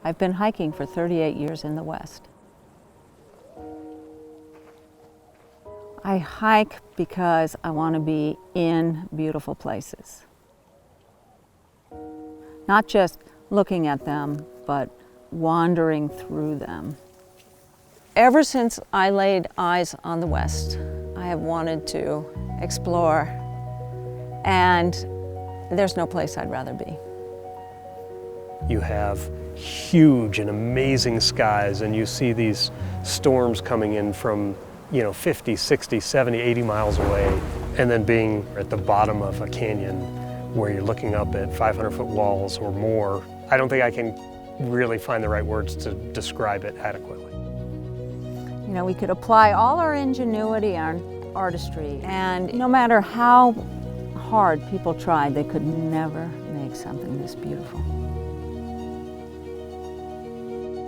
I've been hiking for 38 years in the West. I hike because I want to be in beautiful places. Not just looking at them, but wandering through them. Ever since I laid eyes on the West, I have wanted to explore, and there's no place I'd rather be. You have huge and amazing skies, and you see these storms coming in from 50, 60, 70, 80 miles away, and then being at the bottom of a canyon where you're looking up at 500-foot walls or more. I don't think I can really find the right words to describe it adequately. We could apply all our ingenuity and artistry, and no matter how hard people tried, they could never make something this beautiful.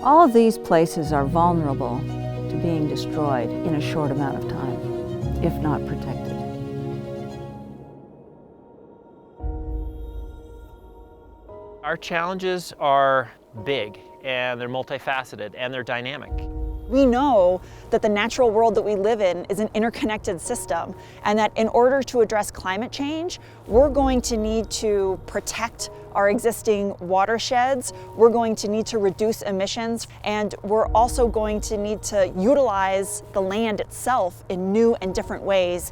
All of these places are vulnerable to being destroyed in a short amount of time, if not protected. Our challenges are big, and they're multifaceted, and they're dynamic. We know that the natural world that we live in is an interconnected system, and that in order to address climate change, we're going to need to protect our existing watersheds, we're going to need to reduce emissions, and we're also going to need to utilize the land itself in new and different ways.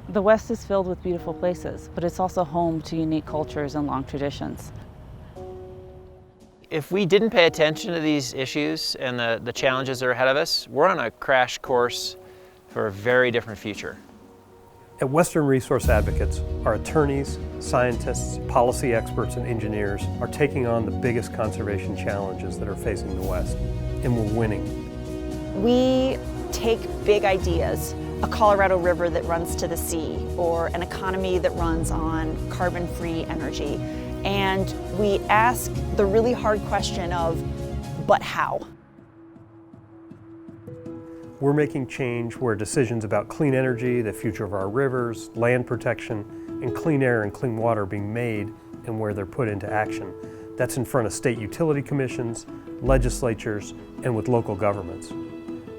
The West is filled with beautiful places, but it's also home to unique cultures and long traditions. If we didn't pay attention to these issues and the challenges that are ahead of us, we're on a crash course for a very different future. At Western Resource Advocates, our attorneys, scientists, policy experts, and engineers are taking on the biggest conservation challenges that are facing the West, and we're winning. We take big ideas, a Colorado River that runs to the sea, or an economy that runs on carbon-free energy, and we ask the really hard question of, but how? We're making change where decisions about clean energy, the future of our rivers, land protection, and clean air and clean water are being made and where they're put into action. That's in front of state utility commissions, legislatures, and with local governments.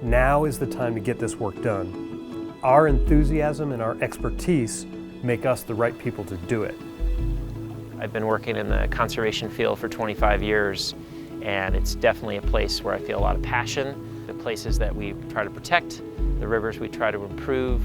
Now is the time to get this work done. Our enthusiasm and our expertise make us the right people to do it. I've been working in the conservation field for 25 years, and it's definitely a place where I feel a lot of passion. The places that we try to protect, the rivers we try to improve,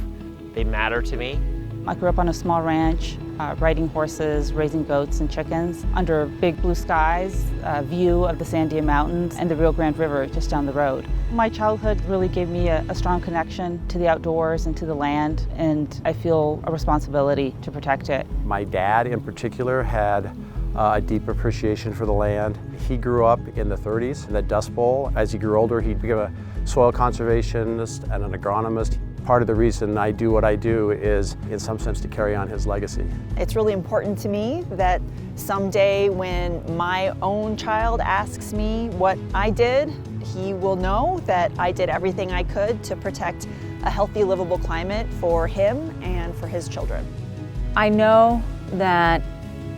they matter to me. I grew up on a small ranch, riding horses, raising goats and chickens under big blue skies, a view of the Sandia Mountains and the Rio Grande River just down the road. My childhood really gave me a strong connection to the outdoors and to the land, and I feel a responsibility to protect it. My dad in particular had a deep appreciation for the land. He grew up in the 30s in the Dust Bowl. As he grew older, he became a soil conservationist and an agronomist. Part of the reason I do what I do is, in some sense, to carry on his legacy. It's really important to me that someday when my own child asks me what I did, he will know that I did everything I could to protect a healthy, livable climate for him and for his children. I know that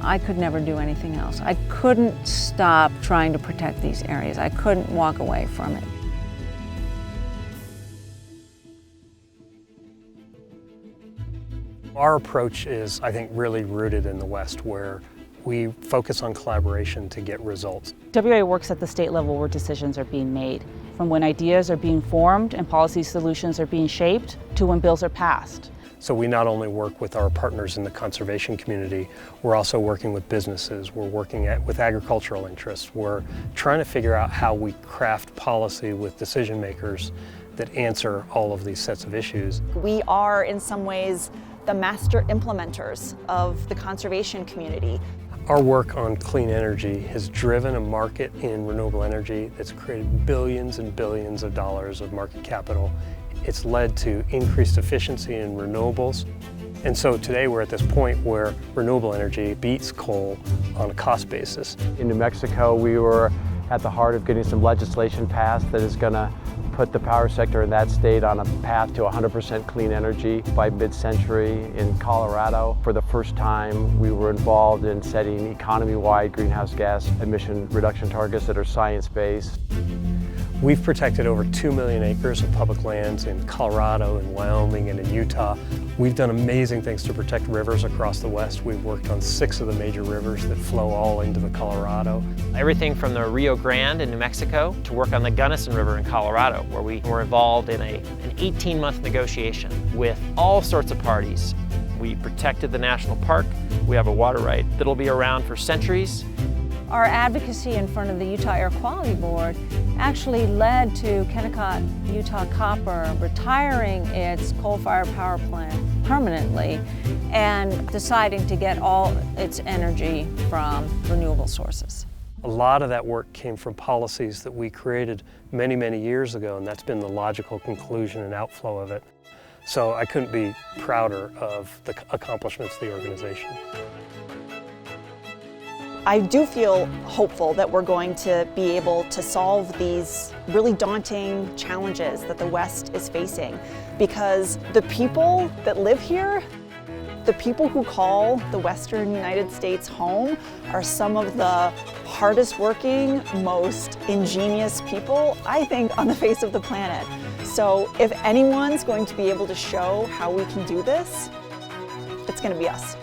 I could never do anything else. I couldn't stop trying to protect these areas. I couldn't walk away from it. Our approach is, I think, really rooted in the West, where we focus on collaboration to get results. WRA works at the state level where decisions are being made, from when ideas are being formed and policy solutions are being shaped to when bills are passed. So we not only work with our partners in the conservation community, we're also working with businesses, we're working with agricultural interests, we're trying to figure out how we craft policy with decision makers that answer all of these sets of issues. We are, in some ways, the master implementers of the conservation community. Our work on clean energy has driven a market in renewable energy that's created billions and billions of dollars of market capital. It's led to increased efficiency in renewables. And so today we're at this point where renewable energy beats coal on a cost basis. In New Mexico, we were at the heart of getting some legislation passed that is going to put the power sector in that state on a path to 100% clean energy by mid-century. In Colorado, for the first time, we were involved in setting economy-wide greenhouse gas emission reduction targets that are science-based. We've protected over 2 million acres of public lands in Colorado, in Wyoming, and in Utah. We've done amazing things to protect rivers across the West. We've worked on 6 of the major rivers that flow all into the Colorado. Everything from the Rio Grande in New Mexico to work on the Gunnison River in Colorado, where we were involved in an 18-month negotiation with all sorts of parties. We protected the national park. We have a water right that'll be around for centuries. Our advocacy in front of the Utah Air Quality Board actually led to Kennecott Utah Copper retiring its coal-fired power plant permanently and deciding to get all its energy from renewable sources. A lot of that work came from policies that we created many, many years ago, and that's been the logical conclusion and outflow of it. So I couldn't be prouder of the accomplishments of the organization. I do feel hopeful that we're going to be able to solve these really daunting challenges that the West is facing, because the people that live here, the people who call the Western United States home, are some of the hardest working, most ingenious people, I think, on the face of the planet. So if anyone's going to be able to show how we can do this, it's going to be us.